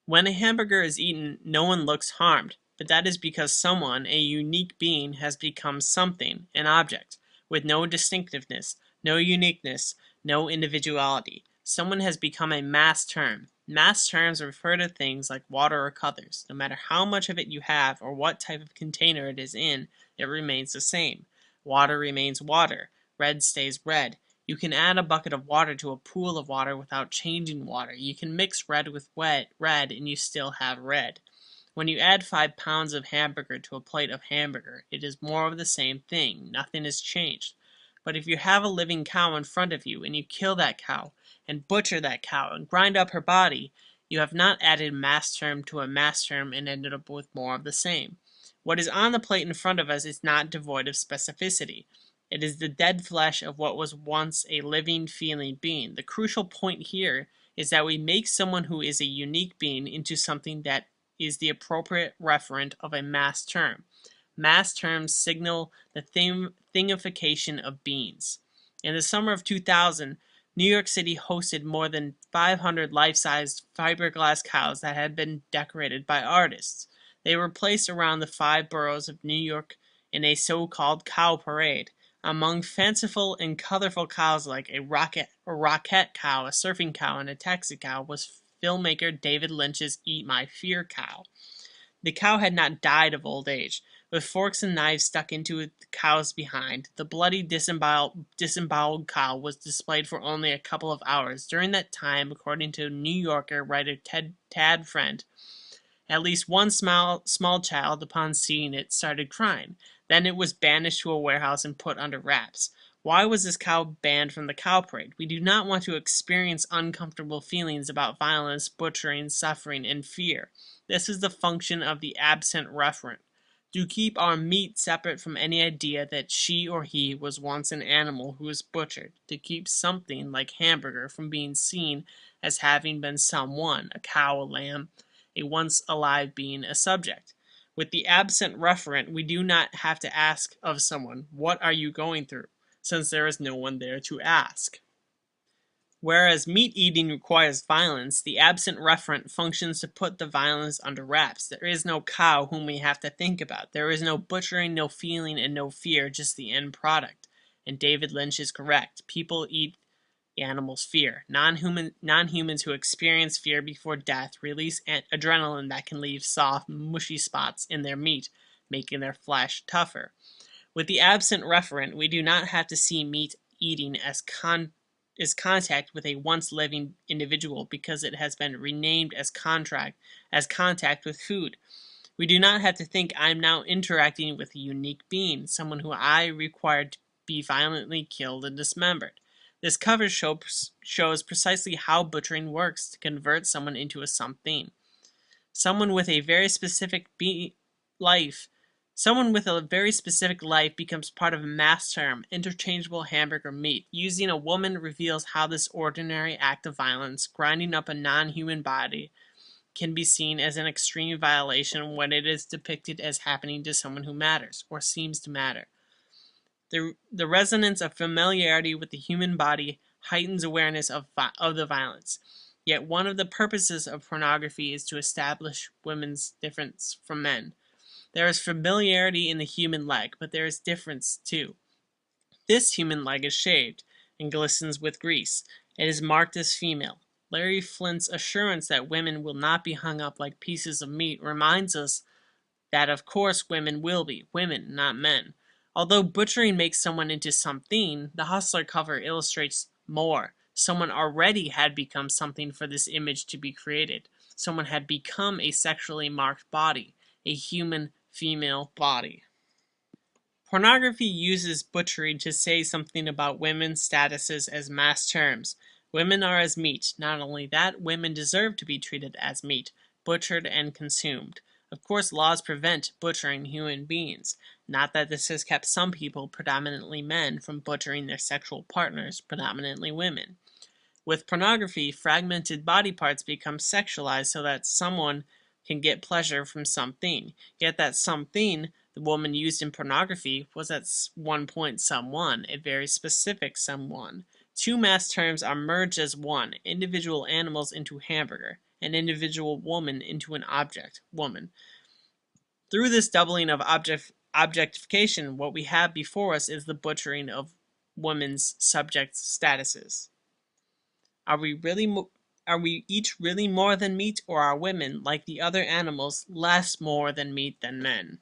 When a hamburger is eaten, no one looks harmed, but that is because someone, a unique being, has become something, an object, with no distinctiveness, no uniqueness, no individuality. Someone has become a mass term. Mass terms refer to things like water or colors. No matter how much of it you have or what type of container it is in, it remains the same. Water remains water. Red stays red. You can add a bucket of water to a pool of water without changing water. You can mix red with red and you still have red. When you add 5 pounds of hamburger to a plate of hamburger, it is more of the same thing. Nothing has changed. But if you have a living cow in front of you and you kill that cow and butcher that cow and grind up her body, you have not added mass term to a mass term and ended up with more of the same. What is on the plate in front of us is not devoid of specificity. It is the dead flesh of what was once a living, feeling being. The crucial point here is that we make someone who is a unique being into something that is the appropriate referent of a mass term. Mass terms signal the thingification of beings. In the summer of 2000, New York City hosted more than 500 life-sized fiberglass cows that had been decorated by artists. They were placed around the 5 boroughs of New York in a so-called cow parade. Among fanciful and colorful cows like a rocket cow, a surfing cow, and a taxi cow was filmmaker David Lynch's Eat My Fear cow. The cow had not died of old age. With forks and knives stuck into the cow's behind, the bloody disemboweled cow was displayed for only a couple of hours. During that time, according to New Yorker writer Tad Friend, at least one small child, upon seeing it, started crying. Then it was banished to a warehouse and put under wraps. Why was this cow banned from the cow parade? We do not want to experience uncomfortable feelings about violence, butchering, suffering, and fear. This is the function of the absent referent. To keep our meat separate from any idea that she or he was once an animal who was butchered. To keep something like hamburger from being seen as having been someone, a cow, a lamb, a once alive being, a subject. With the absent referent, we do not have to ask of someone, "What are you going through?" since there is no one there to ask. Whereas meat eating requires violence, the absent referent functions to put the violence under wraps. There is no cow whom we have to think about. There is no butchering, no feeling, and no fear, just the end product. And David Lynch is correct. People eat animals' fear. Non-humans who experience fear before death release adrenaline that can leave soft, mushy spots in their meat, making their flesh tougher. With the absent referent, we do not have to see meat eating as contact with a once living individual because it has been renamed as contact with food. We do not have to think I am now interacting with a unique being, someone who I required to be violently killed and dismembered. This cover shows precisely how butchering works to convert someone into a something. Someone with a very specific life Someone with a very specific life becomes part of a mass term, interchangeable hamburger meat. Using a woman reveals how this ordinary act of violence, grinding up a non-human body, can be seen as an extreme violation when it is depicted as happening to someone who matters, or seems to matter. The resonance of familiarity with the human body heightens awareness of the violence. Yet one of the purposes of pornography is to establish women's difference from men. There is familiarity in the human leg, but there is difference too. This human leg is shaved and glistens with grease. It is marked as female. Larry Flint's assurance that women will not be hung up like pieces of meat reminds us that of course women will be, women, not men. Although butchering makes someone into something, the Hustler cover illustrates more. Someone already had become something for this image to be created. Someone had become a sexually marked body, a human female body. Pornography uses butchery to say something about women's statuses as mass terms. Women are as meat. Not only that, women deserve to be treated as meat, butchered and consumed. Of course, laws prevent butchering human beings. Not that this has kept some people, predominantly men, from butchering their sexual partners, predominantly women. With pornography, fragmented body parts become sexualized so that someone can get pleasure from something. Yet that something the woman used in pornography was at one point someone, a very specific someone. Two mass terms are merged as one, individual animals into hamburger. an individual woman into an object, woman. Through this doubling of objectification, what we have before us is the butchering of women's subject statuses. Are we each really more than meat, or are women, like the other animals, less more than meat than men?